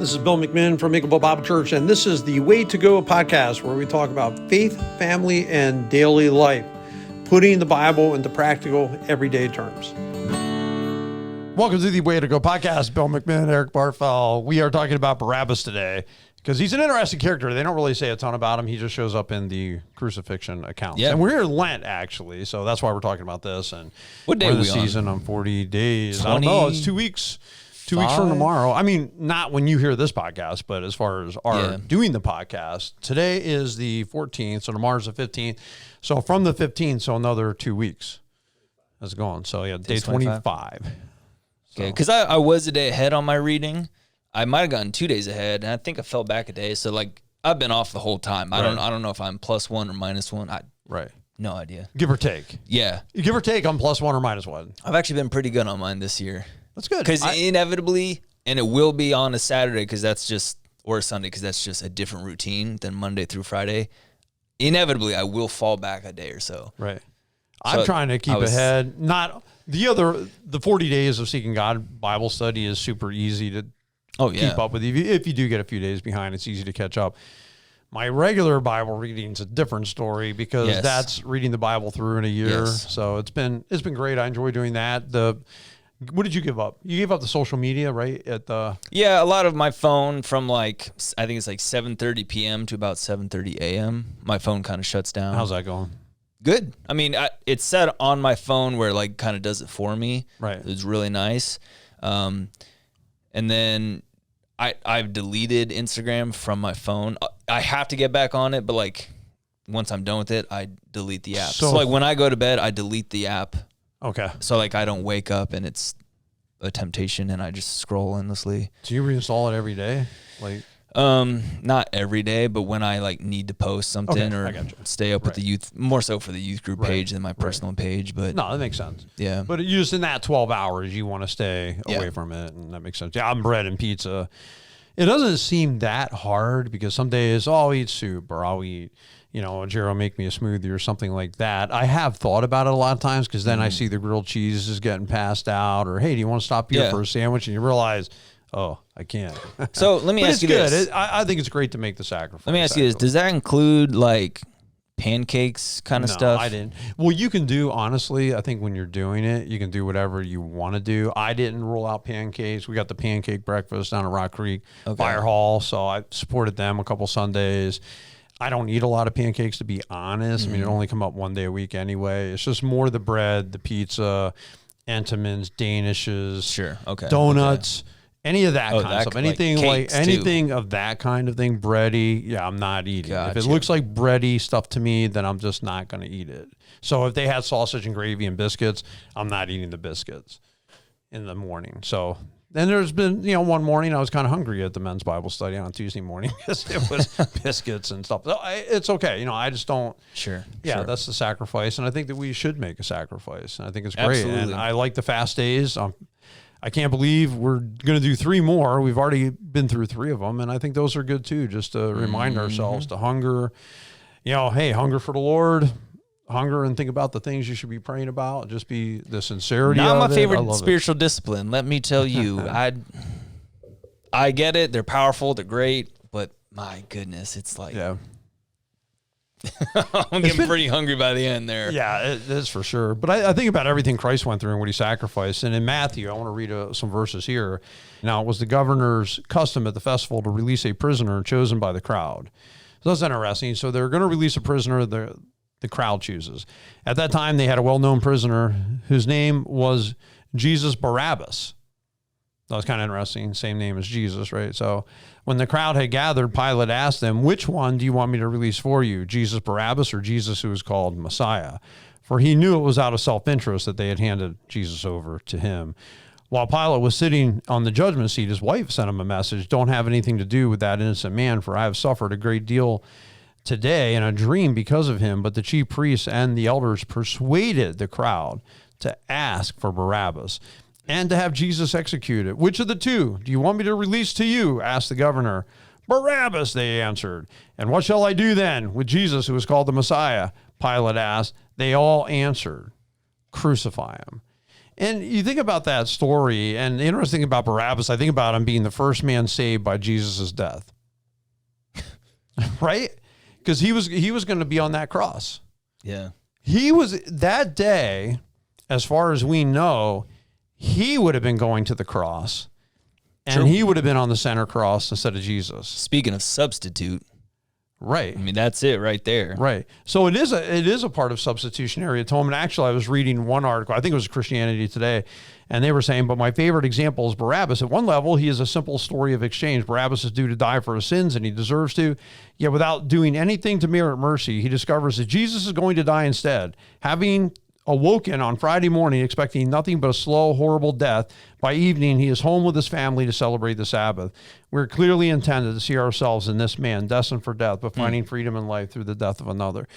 This is Bill McMinn from Makeable Bible Church, and this is the Way to Go podcast, where we talk about faith, family, and daily life, putting the Bible into practical, everyday terms. Welcome to the Way to Go podcast. Bill McMinn, Eric Barfell. We are talking about Barabbas today because he's an interesting character. They don't really say a ton about him. He just shows up in the Crucifixion accounts. Yeah. And we're in Lent, actually, so that's why we're talking about this. And what day we're are in we the season on 40 days. 20? I don't know. It's 2 weeks. 2 weeks from tomorrow. I mean, not when you hear this podcast, but as far as our doing the podcast, today is the 14th, so tomorrow's the 15th. So from the 15th, so another 2 weeks is gone. So yeah, day 25. Okay, because I was a day ahead on my reading. I might have gotten 2 days ahead, and I think I fell back a day. So like I've been off the whole time. I don't know if I'm +1 or -1. Right. No idea. Give or take. Yeah. Give or take on +1 or -1. I've actually been pretty good on mine this year. That's good. Because inevitably, and it will be on a Saturday or a Sunday because that's just a different routine than Monday through Friday. Inevitably, I will fall back a day or so. Right. I'm trying to keep ahead. Not the 40 days of Seeking God Bible study is super easy to keep up with. If you do get a few days behind, it's easy to catch up. My regular Bible reading is a different story because that's reading the Bible through in a year. Yes. So it's been great. I enjoy doing that. What did you give up? You gave up the social media, right? A lot of my phone from I think it's 7:30 p.m. to about 7:30 a.m. My phone kind of shuts down. How's that going? Good. I mean, it's set on my phone where it kind of does it for me. Right. It's really nice. And then I've deleted Instagram from my phone. I have to get back on it, but once I'm done with it, I delete the app. So when I go to bed, I delete the app. Okay. So I don't wake up and it's a temptation and I just scroll endlessly. Do you reinstall it every day? Not every day, but when I need to post something or stay up with the youth, more so for the youth group page than my personal page. But no, that makes sense. Yeah. But you just in that 12 hours, you want to stay away from it, and that makes sense. Yeah, I'm bread and pizza. It doesn't seem that hard because some days I'll eat soup or I'll eat, Jerry will make me a smoothie or something like that. I have thought about it a lot of times because then I see the grilled cheese is getting passed out, or hey, do you want to stop here for a sandwich? And you realize, oh, I can't. So let me ask you this. I think it's great to make the sacrifice. Let me ask you this. Does that include pancakes kind of stuff? No, I didn't. Well, you can do, honestly, I think when you're doing it, you can do whatever you want to do. I didn't rule out pancakes. We got the pancake breakfast down at Rock Creek Fire Hall, so I supported them a couple Sundays. I don't eat a lot of pancakes, to be honest. I mean, it only come up one day a week anyway. It's just more the bread, the pizza, Entenmann's, Danishes, donuts, any of that kind of stuff. Anything anything of that kind of thing, bready, I'm not eating. Gotcha. If it looks like bready stuff to me, then I'm just not going to eat it. So if they had sausage and gravy and biscuits, I'm not eating the biscuits in the morning. So then there's been, one morning I was kind of hungry at the men's Bible study on Tuesday morning because it was biscuits and stuff. So it's okay. I just don't. Sure. Yeah, that's the sacrifice. And I think that we should make a sacrifice. And I think it's great. Absolutely. And I like the fast days. I can't believe we're going to do 3 more. We've already been through 3 of them. And I think those are good too, just to remind ourselves to hunger. Hey, hunger for the Lord. Hunger and think about the things you should be praying about. Just be the sincerity of it. Not my favorite spiritual discipline. Let me tell you, I get it. They're powerful. They're great. But my goodness, it's I'm getting pretty hungry by the end there. Yeah, it is for sure. But I think about everything Christ went through and what he sacrificed. And in Matthew, I want to read some verses here. Now, it was the governor's custom at the festival to release a prisoner chosen by the crowd. So that's interesting. So they're going to release a prisoner the crowd chooses. At that time, they had a well-known prisoner whose name was Jesus Barabbas. That was kind of interesting. Same name as Jesus, right? So when the crowd had gathered, Pilate asked them, "Which one do you want me to release for you, Jesus Barabbas or Jesus who was called Messiah?" For he knew it was out of self-interest that they had handed Jesus over to him. While Pilate was sitting on the judgment seat, his wife sent him a message, "Don't have anything to do with that innocent man, for I have suffered a great deal today in a dream because of him." But the chief priests and the elders persuaded the crowd to ask for Barabbas and to have Jesus executed. "Which of the two do you want me to release to you?" asked the governor. "Barabbas," they answered. "And what shall I do then with Jesus who is called the Messiah?" Pilate asked. They all answered, "Crucify him." And you think about that story, and the interesting thing about Barabbas, I think about him being the first man saved by Jesus' death. Right? Because he was going to be on that cross. Yeah. He was, that day, as far as we know, he would have been going to the cross. And True. he would have been on the center cross instead of Jesus. Speaking of substitute. Right. I mean, that's it right there. Right. So it is a part of substitutionary atonement. Actually, I was reading one article, I think it was Christianity Today, and they were saying, but my favorite example is Barabbas. At one level, he is a simple story of exchange. Barabbas is due to die for his sins, and he deserves to. Yet without doing anything to merit mercy, he discovers that Jesus is going to die instead. Having awoken on Friday morning expecting nothing but a slow, horrible death, by evening he is home with his family to celebrate the Sabbath. We're clearly intended to see ourselves in this man, destined for death, but finding freedom in life through the death of another.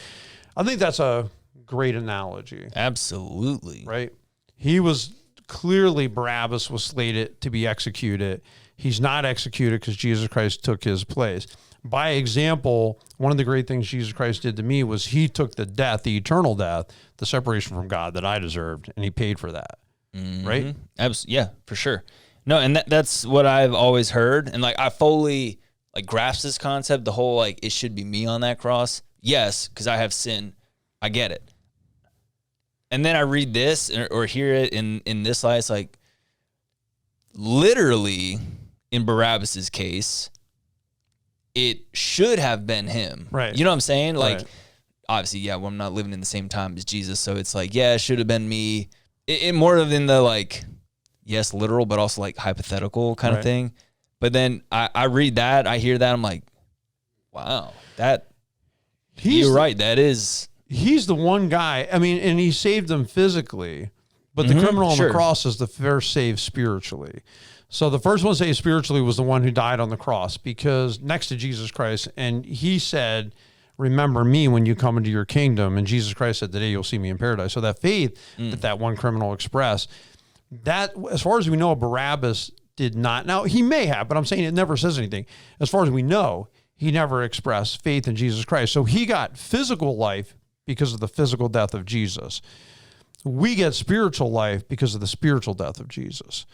I think that's a great analogy. Absolutely. Right? He was clearly, Barabbas was slated to be executed. He's not executed because Jesus Christ took his place. By example, one of the great things Jesus Christ did to me was he took the death, the eternal death, the separation from God that I deserved, and he paid for that. Mm-hmm. Right? Yeah, for sure. No, and that's what I've always heard. And like, I fully like grasp this concept, the whole, like, it should be me on that cross. Yes, because I have sin. I get it. And then I read this or hear it in this light. It's like, literally, in Barabbas's case, it should have been him. Right. You know what I'm saying? Like, right. Obviously, yeah, well, I'm not living in the same time as Jesus. So it's like, yeah, it should have been me. It more than the, like, yes, literal, but also like hypothetical kind of thing. But then I read that, I hear that, I'm like, wow, you're right. That is. He's the one guy. I mean, and he saved them physically, but the criminal on the cross is the first saved spiritually. So the first one saved spiritually was the one who died on the cross, because next to Jesus Christ, and he said, remember me when you come into your kingdom. And Jesus Christ said, today you'll see me in paradise. So that faith that one criminal expressed, that, as far as we know, Barabbas did not. Now, he may have, but I'm saying it never says anything. As far as we know, he never expressed faith in Jesus Christ. So he got physical life because of the physical death of Jesus. We get spiritual life because of the spiritual death of Jesus.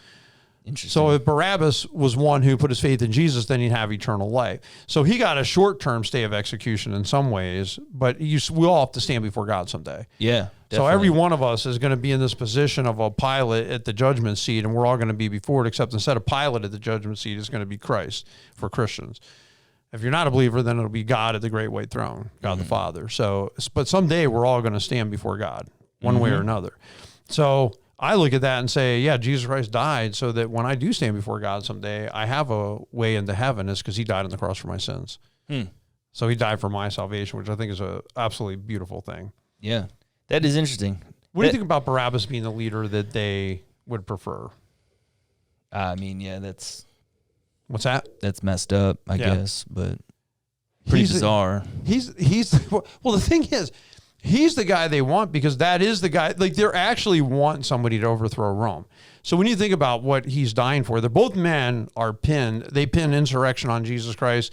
So if Barabbas was one who put his faith in Jesus, then he'd have eternal life. So he got a short-term stay of execution in some ways, but we all have to stand before God someday. Yeah, definitely. So every one of us is going to be in this position of a Pilate at the judgment seat, and we're all going to be before it, except instead of Pilate at the judgment seat, it's going to be Christ for Christians. If you're not a believer, then it'll be God at the great white throne, God the Father. So, but someday we're all going to stand before God, one way or another. So I look at that and say, yeah, Jesus Christ died so that when I do stand before God someday, I have a way into heaven. It's because he died on the cross for my sins. So he died for my salvation, which I think is a absolutely beautiful thing. Yeah, that is interesting. What do you think about Barabbas being the leader that they would prefer? I mean, yeah, that's... What's that? That's messed up, I guess, but pretty bizarre. Well, the thing is, he's the guy they want because that is the guy, like, they're actually want somebody to overthrow Rome. So when you think about what he's dying for, they're both men are pinned. They pin insurrection on Jesus Christ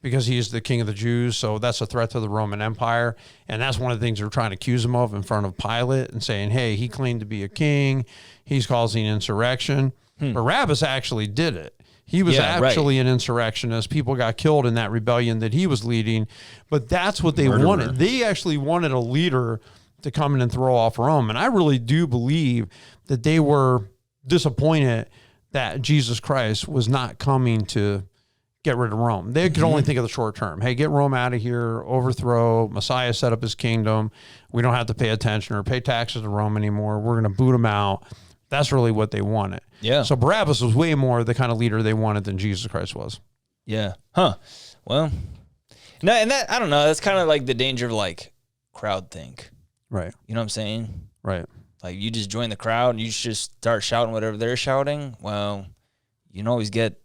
because he's the king of the Jews. So that's a threat to the Roman Empire. And that's one of the things they're trying to accuse him of in front of Pilate and saying, hey, he claimed to be a king. He's causing insurrection. Barabbas actually did it. He was actually an insurrectionist. People got killed in that rebellion that he was leading, but that's what they wanted. They actually wanted a leader to come in and throw off Rome. And I really do believe that they were disappointed that Jesus Christ was not coming to get rid of Rome. They could only think of the short term. Hey, get Rome out of here, overthrow, Messiah set up his kingdom. We don't have to pay attention or pay taxes to Rome anymore. We're going to boot them out. That's really what they wanted. Yeah. So Barabbas was way more the kind of leader they wanted than Jesus Christ was. Yeah. Huh. Well, no, and that, I don't know, that's kind of like the danger of, like, crowd think. Right. You know what I'm saying? Right. Like, you just join the crowd and you just start shouting whatever they're shouting. Well, you don't always get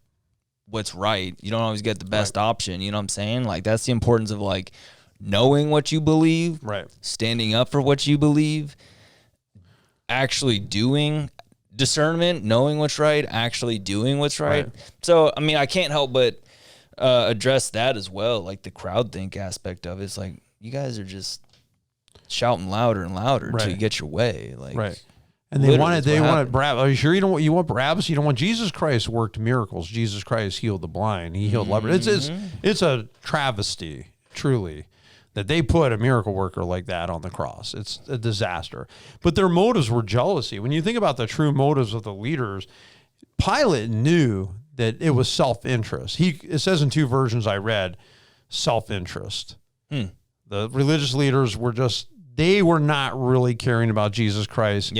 what's right. You don't always get the best option. You know what I'm saying? Like, that's the importance of, like, knowing what you believe. Right. Standing up for what you believe. Actually doing discernment, knowing what's right, actually doing what's right. So, I mean, I can't help but address that as well, like the crowd think aspect of it. It's like, you guys are just shouting louder and louder until you get your way. Like, And they wanted Barabbas. Are you sure you want Barabbas? You don't want Jesus Christ worked miracles. Jesus Christ healed the blind. He healed lepers. It's a travesty, truly, that they put a miracle worker like that on the cross. It's a disaster. But their motives were jealousy. When you think about the true motives of the leaders, Pilate knew that it was self-interest. It says in 2 versions I read, self-interest. The religious leaders they were not really caring about Jesus Christ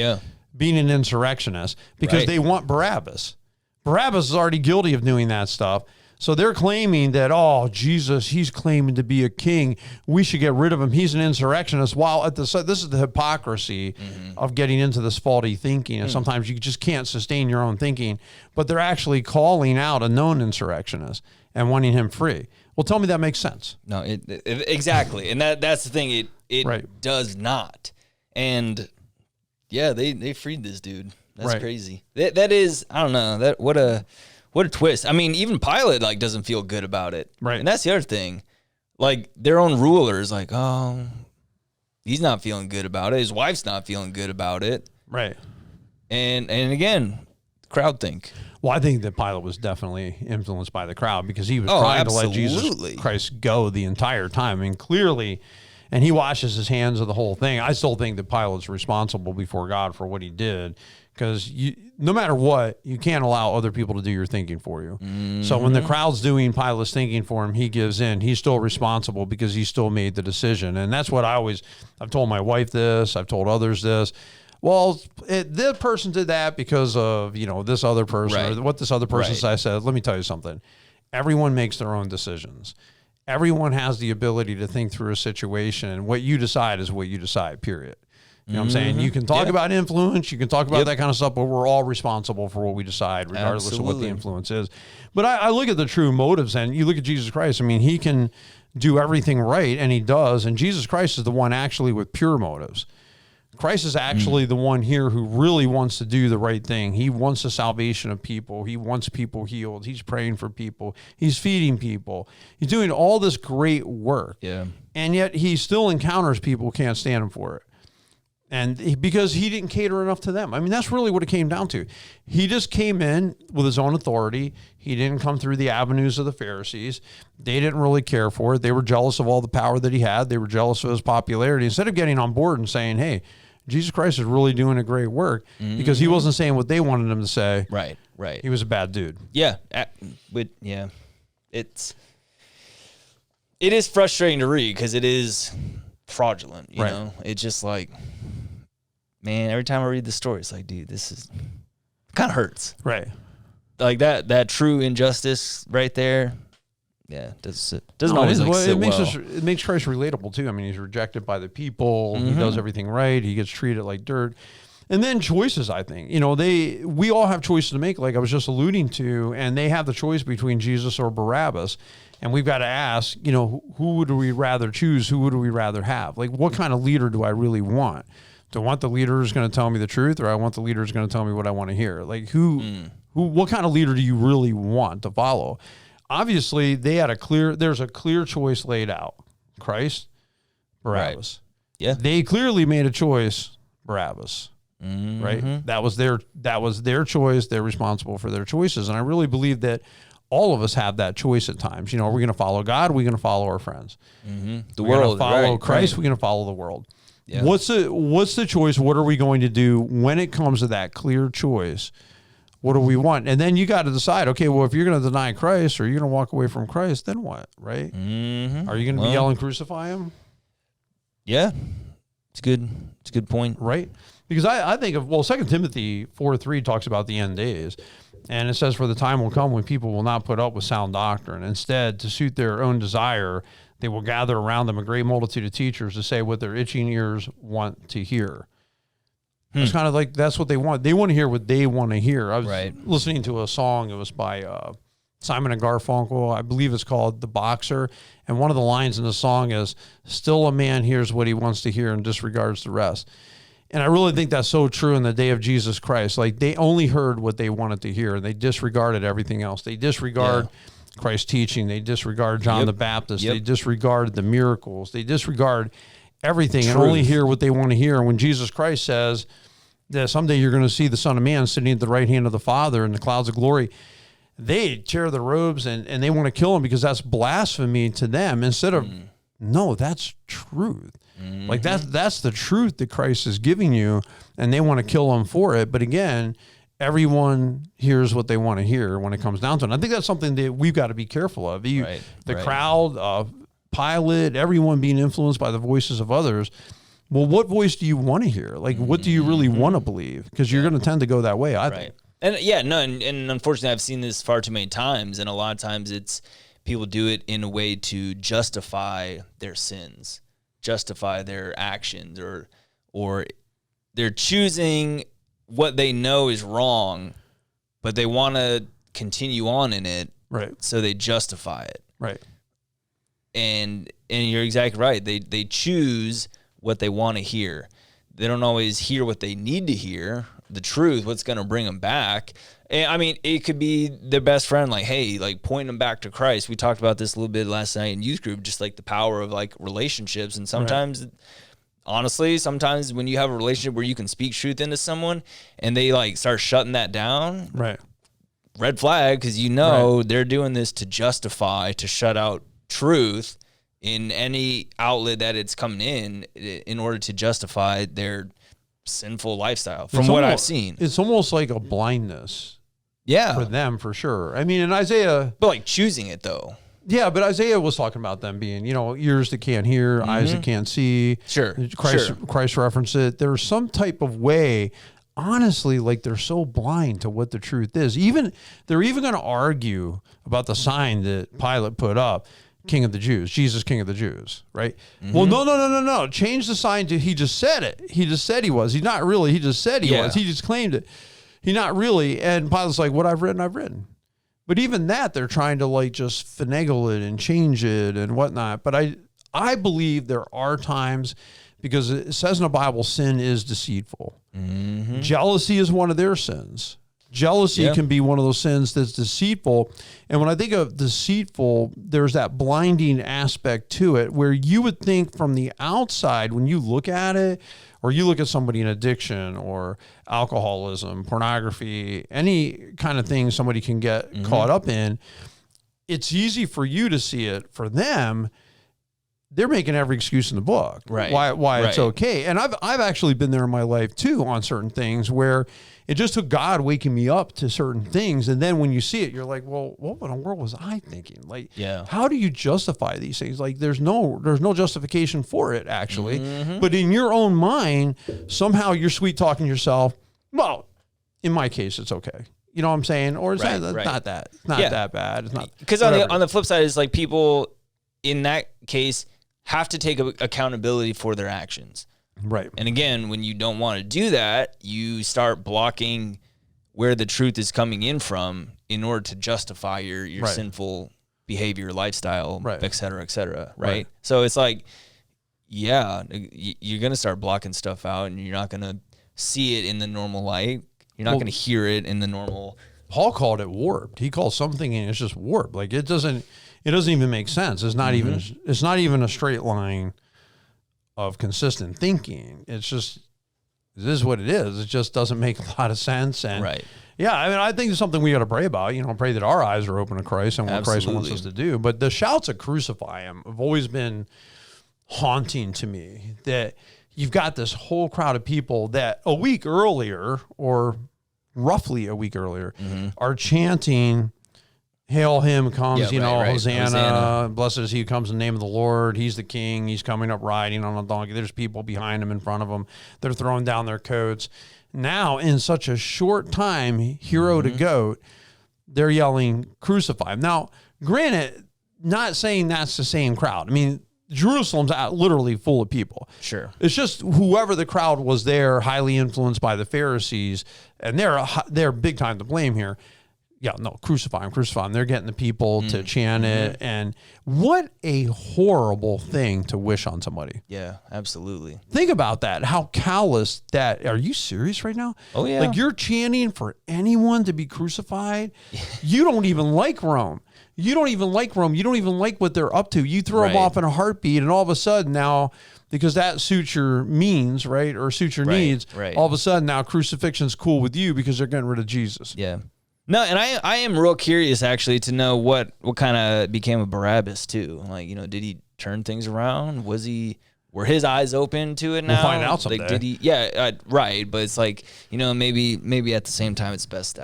being an insurrectionist because they want Barabbas. Barabbas is already guilty of doing that stuff. So they're claiming that, Jesus, he's claiming to be a king. We should get rid of him. He's an insurrectionist. While this is the hypocrisy of getting into this faulty thinking. And sometimes you just can't sustain your own thinking. But they're actually calling out a known insurrectionist and wanting him free. Well, tell me that makes sense. No, exactly. And that's the thing. It does not. And yeah, they freed this dude. That's crazy. That is, I don't know. What a twist. I mean, even Pilate doesn't feel good about it. Right. And that's the other thing. Their own ruler is he's not feeling good about it. His wife's not feeling good about it. Right. And again, crowd think. Well, I think that Pilate was definitely influenced by the crowd because he was trying to let Jesus Christ go the entire time. I mean, clearly, and he washes his hands of the whole thing. I still think that Pilate's responsible before God for what he did. Because no matter what, you can't allow other people to do your thinking for you. So when the crowd's doing Pilate's thinking for him, he gives in. He's still responsible because he still made the decision. And that's what I've told my wife this. I've told others this. Well, this person did that because of, this other person or what this other person said. I said, let me tell you something. Everyone makes their own decisions. Everyone has the ability to think through a situation. What you decide is what you decide, period. You know what I'm saying? You can talk about influence, you can talk about that kind of stuff, but we're all responsible for what we decide, regardless of what the influence is. But I look at the true motives, and you look at Jesus Christ. I mean, he can do everything right, and he does. And Jesus Christ is the one actually with pure motives. Christ is actually the one here who really wants to do the right thing. He wants the salvation of people. He wants people healed. He's praying for people. He's feeding people. He's doing all this great work. Yeah. And yet he still encounters people who can't stand him for it. And because he didn't cater enough to them. I mean, that's really what it came down to. He just came in with his own authority. He didn't come through the avenues of the Pharisees. They didn't really care for it. They were jealous of all the power that he had. They were jealous of his popularity. Instead of getting on board and saying, hey, Jesus Christ is really doing a great work, because he wasn't saying what they wanted him to say. Right. He was a bad dude. Yeah. It is frustrating to read because it is fraudulent, you know? It's just man, every time I read the story, it's dude, this is kind of hurts. Right. That true injustice right there. Yeah, doesn't always sit well. It makes Christ relatable too. I mean, he's rejected by the people. He does everything right. He gets treated like dirt. And then choices, I think. We all have choices to make, like I was just alluding to, and they have the choice between Jesus or Barabbas. And we've got to ask, who would we rather choose? Who would we rather have? What kind of leader do I really want? Do I want the leader who's going to tell me the truth, or I want the leader who's going to tell me what I want to hear? What kind of leader do you really want to follow? Obviously, there's a clear choice laid out. Christ, Barabbas. Right. Yeah. They clearly made a choice, Barabbas. Right? That was their choice. They're responsible for their choices. And I really believe that all of us have that choice at times. Are we going to follow God? Are we going to follow our friends? The world. Follow Christ. We're going to follow the world. Yeah. What's the choice? What are we going to do when it comes to that clear choice? What do we want? And then you got to decide, okay, well, if you're going to deny Christ or you're going to walk away from Christ, then what, right? Are you going to be yelling, crucify him? Yeah. It's good. It's a good point. Right? Because I think of, 2 Timothy 4:3 talks about the end days. And it says, for the time will come when people will not put up with sound doctrine. Instead, to suit their own desire, they will gather around them a great multitude of teachers to say what their itching ears want to hear. It's kind of that's what they want. They want to hear what they want to hear. I was listening to a song. It was by Simon and Garfunkel. I believe it's called The Boxer. And one of the lines in the song is, still a man hears what he wants to hear and disregards the rest. And I really think that's so true in the day of Jesus Christ. They only heard what they wanted to hear, and they disregarded everything else. They disregard Christ's teaching. They disregard John the Baptist. They disregard the miracles. They disregard everything and only hear what they want to hear. And when Jesus Christ says, that someday you're going to see the Son of Man sitting at the right hand of the Father in the clouds of glory. They tear their robes and they want to kill him because that's blasphemy to them, instead of, no, that's truth. Like that's the truth that Christ is giving you, and they want to kill him for it. But again, everyone hears what they want to hear when it comes down to it. And I think that's something that we've got to be careful of. The crowd, Pilate, everyone being influenced by the voices of others. Well, what voice do you want to hear? Like, what do you really want to believe? Because you're going to tend to go that way, I think. And and unfortunately, I've seen this far too many times, and a lot of times it's people do it in a way to justify their sins, justify their actions, or they're choosing what they know is wrong, but they want to continue on in it, right? So they justify it, right? And you're exactly right. They choose what they want to hear. They don't always hear what they need to hear, the truth, what's going to bring them back. And I mean, it could be their best friend, like, hey, like pointing them back to Christ. We talked about this a little bit last night in youth group, just like the power of like relationships. And sometimes, honestly, sometimes when you have a relationship where you can speak truth into someone and they like start shutting that down, red flag, because they're doing this to justify, to shut out truth in any outlet that it's coming in order to justify their sinful lifestyle. From what I've seen, it's almost like a blindness. For them, for sure. I mean, in Isaiah, but like choosing it though. Yeah, but Isaiah was talking about them being, ears that can't hear, eyes that can't see. Christ referenced it. There's some type of way, honestly, like they're so blind to what the truth is. They're even going to argue about the sign that Pilate put up, King of the Jews, Jesus, King of the Jews, right? Well, no. Change the sign to, he just said it. He just said he was. He's not really. He just said he was. He just claimed it. He's not really. And Pilate's like, what I've written, I've written. But even that, they're trying to like just finagle it and change it and whatnot. But I believe there are times, because it says in the Bible, sin is deceitful. Jealousy is one of their sins. Jealousy can be one of those sins that's deceitful. And when I think of deceitful, there's that blinding aspect to it where you would think from the outside, when you look at it, or you look at somebody in addiction or alcoholism, pornography, any kind of thing somebody can get caught up in, it's easy for you to see it. For them, they're making every excuse in the book, why it's okay. And I've actually been there in my life too on certain things where it just took God waking me up to certain things. And then when you see it, you're like, well, what in the world was I thinking? Like, how do you justify these things? Like there's no justification for it actually. But in your own mind, somehow you're sweet talking yourself. Well, in my case, it's okay. You know what I'm saying? Or it's not that bad. It's not, because on the flip side is like people in that case have to take accountability for their actions. Right. And again, when you don't want to do that, you start blocking where the truth is coming in from in order to justify your sinful behavior, lifestyle, et cetera, right? So it's like, you're going to start blocking stuff out and you're not going to see it in the normal light. You're not going to hear it in the normal. Paul called it warped. He called something and it's just warped. Like it doesn't even make sense. It's not even a straight line of consistent thinking. It's just, this is what it is. It just doesn't make a lot of sense. And I mean, I think it's something we got to pray about, pray that our eyes are open to Christ and what Christ wants us to do. But the shouts of crucify him have always been haunting to me, that you've got this whole crowd of people that a week earlier, or roughly a week earlier, are chanting, hail him comes, Hosanna, blessed is he who comes in the name of the Lord. He's the king. He's coming up riding on a donkey. There's people behind him, in front of him. They're throwing down their coats. Now, in such a short time, hero to goat, they're yelling, crucify him. Now, granted, not saying that's the same crowd. I mean, Jerusalem's literally full of people. Sure. It's just whoever the crowd was there, highly influenced by the Pharisees, and they're big time to blame here. Crucify him. They're getting the people to chant it. And what a horrible thing to wish on somebody. Yeah, absolutely. Think about that. How callous that. Are you serious right now? Oh, yeah. Like you're chanting for anyone to be crucified. You don't even like Rome. You don't even like what they're up to. You throw them off in a heartbeat, and all of a sudden now because that suits your means, right? Or suits your needs. Right. All of a sudden now crucifixion's cool with you because they're getting rid of Jesus. Yeah. No, and I am real curious actually to know what kind of became of Barabbas too. Like, did he turn things around? Were his eyes open to it now? We'll find out someday. Like, did he? Yeah, right. But it's like, maybe at the same time, it's best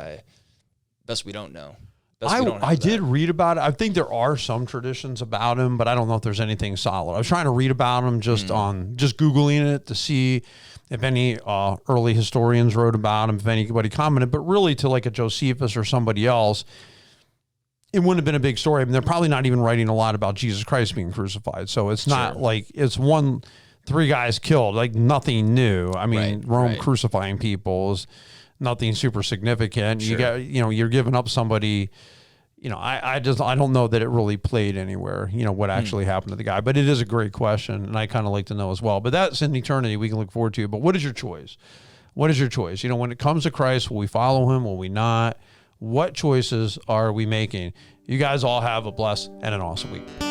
we don't know. I did read about it. I think there are some traditions about him, but I don't know if there's anything solid. I was trying to read about him just Googling it to see if any early historians wrote about him, if anybody commented, but really to like a Josephus or somebody else, it wouldn't have been a big story. I mean, they're probably not even writing a lot about Jesus Christ being crucified. So it's not like it's 3 guys killed, like nothing new. I mean, Rome crucifying people is nothing super significant. Sure. You're giving up somebody. I don't know that it really played anywhere, what actually happened to the guy, but it is a great question. And I kind of like to know as well, but that's in eternity. We can look forward to, but what is your choice? What is your choice? When it comes to Christ, will we follow him? Will we not? What choices are we making? You guys all have a blessed and an awesome week.